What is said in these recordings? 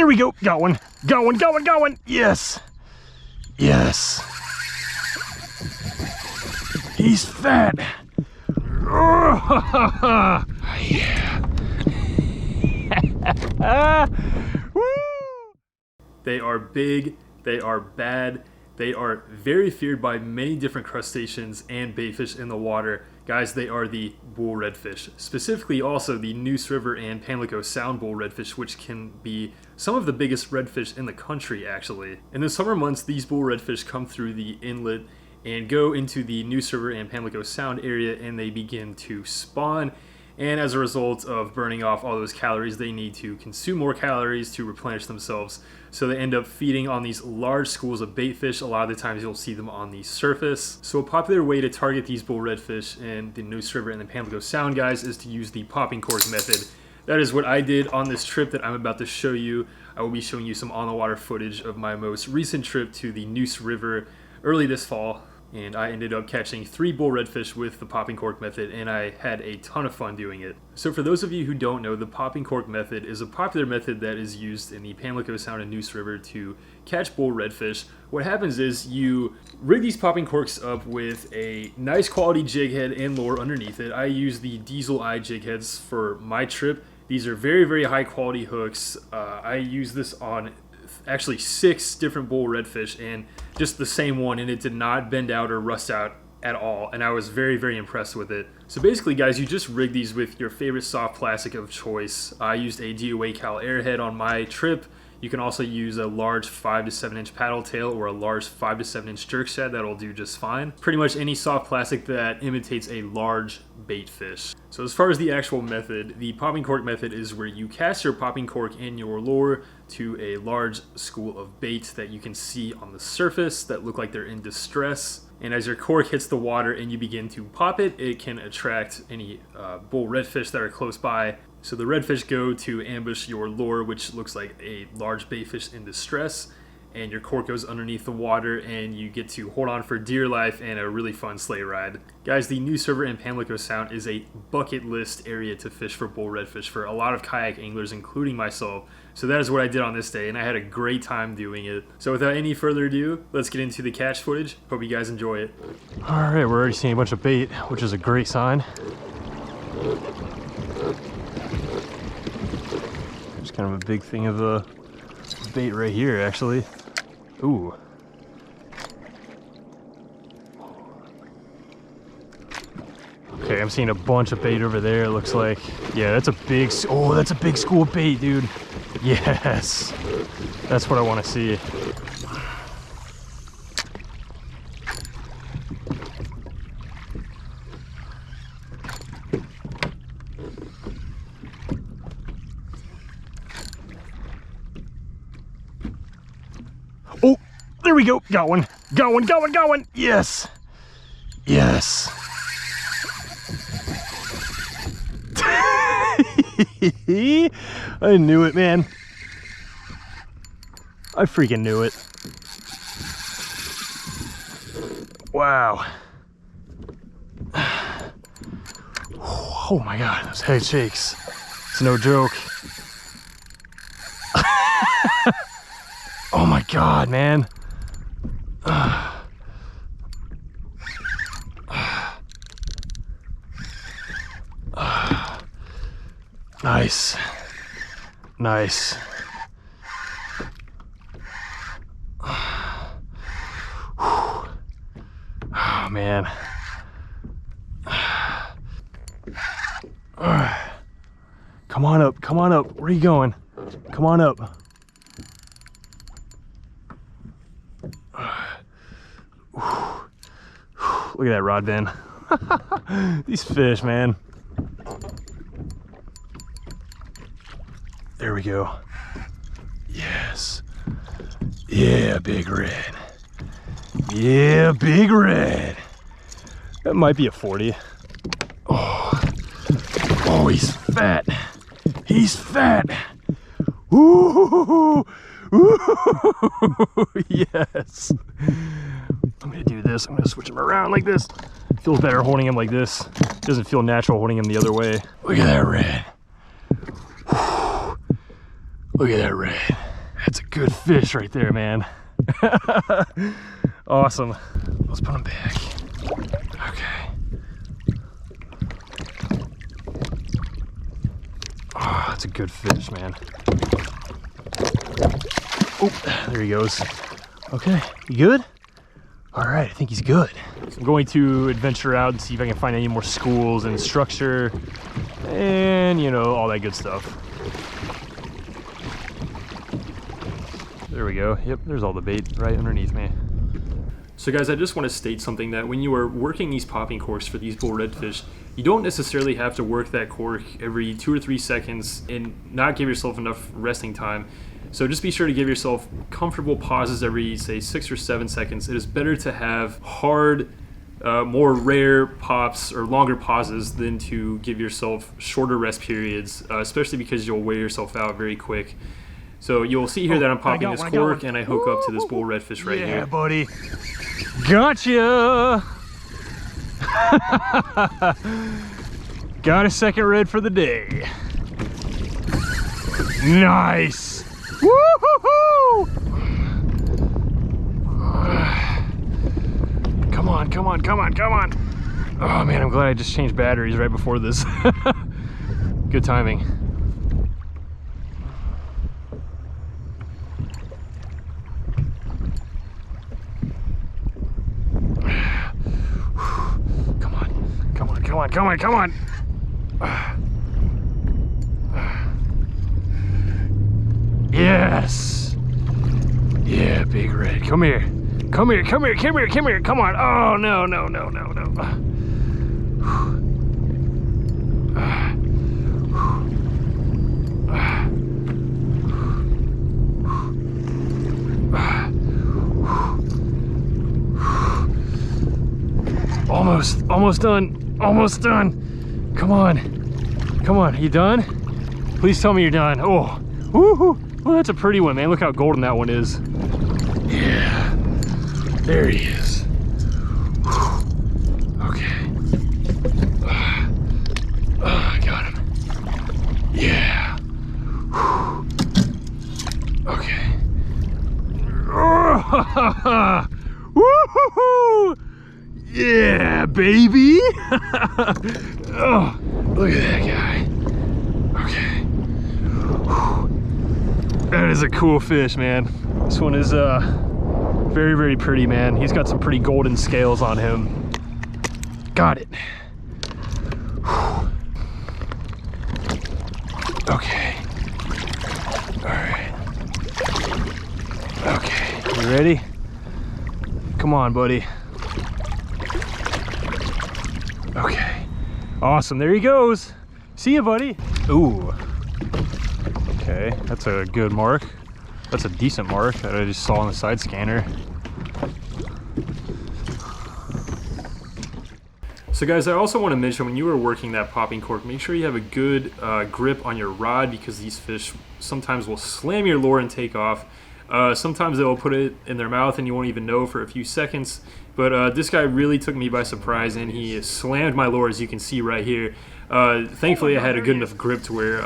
there we go. Got one. Got one, got one, got one. Yes. Yes. He's fat. Oh, yeah. Woo! They are big, they are bad, they are very feared by many different crustaceans and baitfish in the water. Guys, they are the bull redfish. Specifically also the Neuse River and Pamlico Sound bull redfish, which can be some of the biggest redfish in the country actually. In the summer months, these bull redfish come through the inlet and go into the Neuse River and Pamlico Sound area, and they begin to spawn. And as a result of burning off all those calories, they need to consume more calories to replenish themselves. So they end up feeding on these large schools of baitfish. A lot of the times you'll see them on the surface. So a popular way to target these bull redfish in the Neuse River and the Pamlico Sound, guys, is to use the popping cork method. That is what I did on this trip that I'm about to show you. I will be showing you some on-the-water footage of my most recent trip to the Neuse River early this fall. And I ended up catching 3 bull redfish with the popping cork method, and I had a ton of fun doing it. So for those of you who don't know, the popping cork method is a popular method that is used in the Pamlico Sound and Neuse River to catch bull redfish. What happens is you rig these popping corks up with a nice quality jig head and lure underneath it. I use the Diesel Eye jig heads for my trip. These are very, very high quality hooks. I use this on actually 6 different bull redfish, and just the same one, and it did not bend out or rust out at all, and I was very, very impressed with it. So basically, guys, you just rig these with your favorite soft plastic of choice. I used a DOA Cal Airhead on my trip. You can also use a large 5 to 7 inch paddle tail or a large 5 to 7 inch jerk shad. That'll do just fine. Pretty much any soft plastic that imitates a large bait fish. So as far as the actual method, the popping cork method is where you cast your popping cork in your lure to a large school of bait that you can see on the surface that look like they're in distress. And as your cork hits the water and you begin to pop it, it can attract any bull redfish that are close by. So the redfish go to ambush your lure, which looks like a large baitfish in distress, and your cork goes underneath the water, and you get to hold on for dear life and a really fun sleigh ride. Guys, the Neuse River and Pamlico Sound is a bucket list area to fish for bull redfish for a lot of kayak anglers, including myself. So that is what I did on this day, and I had a great time doing it. So without any further ado, let's get into the catch footage. Hope you guys enjoy it. All right, we're already seeing a bunch of bait, which is a great sign. There's kind of a big thing of a bait right here, actually. Ooh. Okay, I'm seeing a bunch of bait over there, it looks like. Yeah, that's a big, oh, that's a big school of bait, dude. Yes. That's what I want to see. Oh, there we go. Got one. Got one, got one, got one. Yes. Yes. I knew it, man. I freaking knew it. Wow. Oh my God, those head shakes. It's no joke. Oh my God, man. Nice. Nice. Oh man. Come on up, come on up. Where are you going? Come on up. Look at that rod bend. These fish, man. There we go. Yes. Yeah, big red. Yeah, big red. That might be a 40. Oh, oh, he's fat. He's fat. Ooh, ooh, yes. I'm gonna do this. I'm gonna switch him around like this. Feels better holding him like this. Doesn't feel natural holding him the other way. Look at that red. Look at that red. That's a good fish right there, man. Awesome. Let's put him back. Okay. Oh, that's a good fish, man. Oh, there he goes. Okay, you good? All right, I think he's good. So I'm going to adventure out and see if I can find any more schools and structure and, you know, all that good stuff. There we go. Yep, there's all the bait right underneath me. So guys, I just want to state something, that when you are working these popping corks for these bull redfish, you don't necessarily have to work that cork every 2 or 3 seconds and not give yourself enough resting time. So just be sure to give yourself comfortable pauses every, say, 6 or 7 seconds. It is better to have hard, more rare pops or longer pauses than to give yourself shorter rest periods, especially because you'll wear yourself out very quick. So you'll see here that I'm popping this cork and I hook up to this bull redfish right here. Yeah, buddy. Gotcha! Got a second red for the day. Nice! Woo-hoo-hoo! Come on, come on, come on, come on. Oh man, I'm glad I just changed batteries right before this. Good timing. Come on, come on, come on, come on, come on. Yes! Yeah, big red. Come here. Come here, come here, come here, come here. Come on. Oh, no, no, no, no, no. Almost done. Almost done. Come on. Come on. You done? Please tell me you're done. Oh. Woohoo! Well, that's a pretty one, man. Look how golden that one is. Yeah. There he is. Okay. I got him. Yeah. Okay. Woohoo! Yeah, baby! Oh, look at that guy. Okay. That is a cool fish, man. This one is very, very pretty, man. He's got some pretty golden scales on him. Got it. Okay. All right. Okay, you ready? Come on, buddy. Okay. Awesome, there he goes. See ya, buddy. Ooh. Okay, that's a good mark. That's a decent mark that I just saw on the side scanner. So guys, I also want to mention, when you are working that popping cork, make sure you have a good grip on your rod, because these fish sometimes will slam your lure and take off. Sometimes they will put it in their mouth and you won't even know for a few seconds. But this guy really took me by surprise, and he slammed my lure, as you can see right here. Thankfully, I had a good enough grip to where,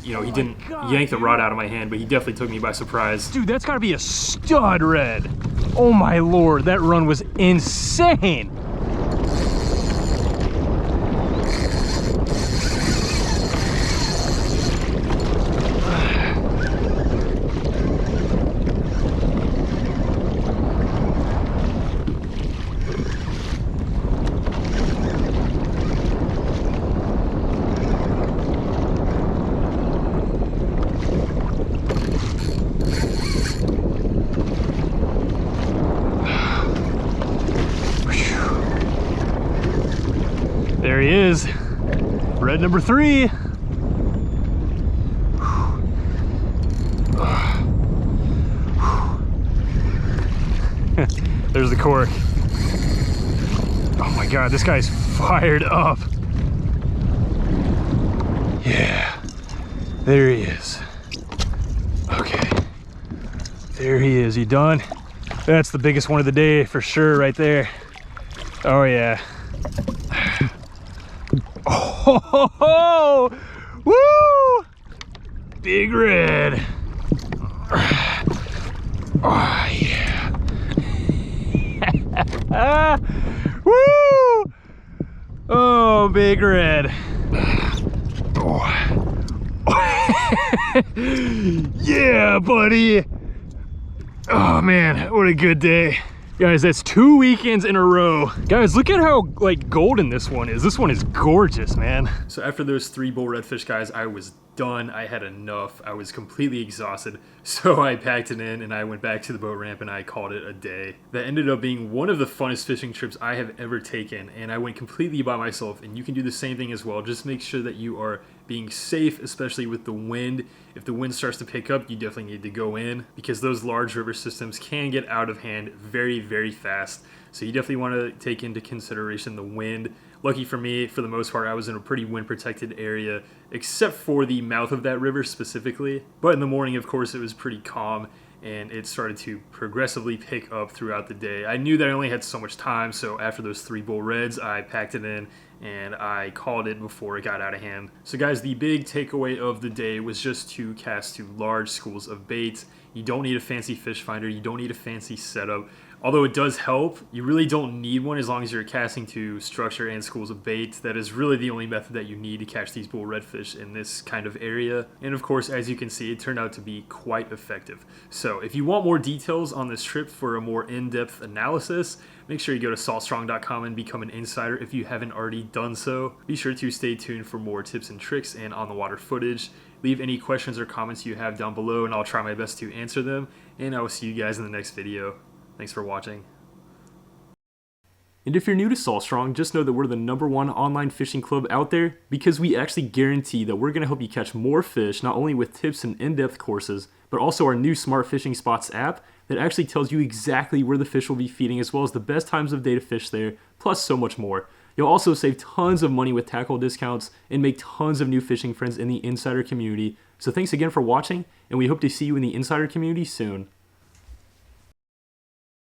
you know, he didn't yank the rod out of my hand, but he definitely took me by surprise. Dude, that's gotta be a stud red. Oh my lord, that run was insane. There he is, red number 3. There's the cork. Oh my god, this guy's fired up. Yeah, there he is. Okay, there he is. You done? That's the biggest one of the day for sure right there. Oh yeah. Oh, ho, ho. Woo! Big red. Oh, yeah. Woo! Oh, big red. Oh. Yeah, buddy. Oh man, what a good day. Guys, that's 2 weekends in a row. Guys, look at how like golden this one is. This one is gorgeous, man. So after those 3 bull redfish, guys, I was done. I had enough. I was completely exhausted. So I packed it in and I went back to the boat ramp and I called it a day. That ended up being one of the funnest fishing trips I have ever taken, and I went completely by myself, and you can do the same thing as well. Just make sure that you are being safe, especially with the wind. If the wind starts to pick up, you definitely need to go in because those large river systems can get out of hand very, very fast. So you definitely want to take into consideration the wind. Lucky for me, for the most part, I was in a pretty wind protected area, except for the mouth of that river specifically. But in the morning, of course, it was pretty calm, and it started to progressively pick up throughout the day. I knew that I only had so much time, so after those 3 bull reds, I packed it in and I called it before it got out of hand. So guys, the big takeaway of the day was just to cast to large schools of bait. You don't need a fancy fish finder, you don't need a fancy setup. Although it does help, you really don't need one as long as you're casting to structure and schools of bait. That is really the only method that you need to catch these bull redfish in this kind of area. And of course, as you can see, it turned out to be quite effective. So if you want more details on this trip for a more in-depth analysis, make sure you go to saltstrong.com and become an insider if you haven't already done so. Be sure to stay tuned for more tips and tricks and on-the-water footage. Leave any questions or comments you have down below and I'll try my best to answer them. And I will see you guys in the next video. Thanks for watching. And if you're new to Saltstrong, just know that we're the #1 online fishing club out there because we actually guarantee that we're going to help you catch more fish, not only with tips and in-depth courses, but also our new Smart Fishing Spots app that actually tells you exactly where the fish will be feeding as well as the best times of day to fish there, plus so much more. You'll also save tons of money with tackle discounts and make tons of new fishing friends in the insider community. So thanks again for watching, and we hope to see you in the insider community soon.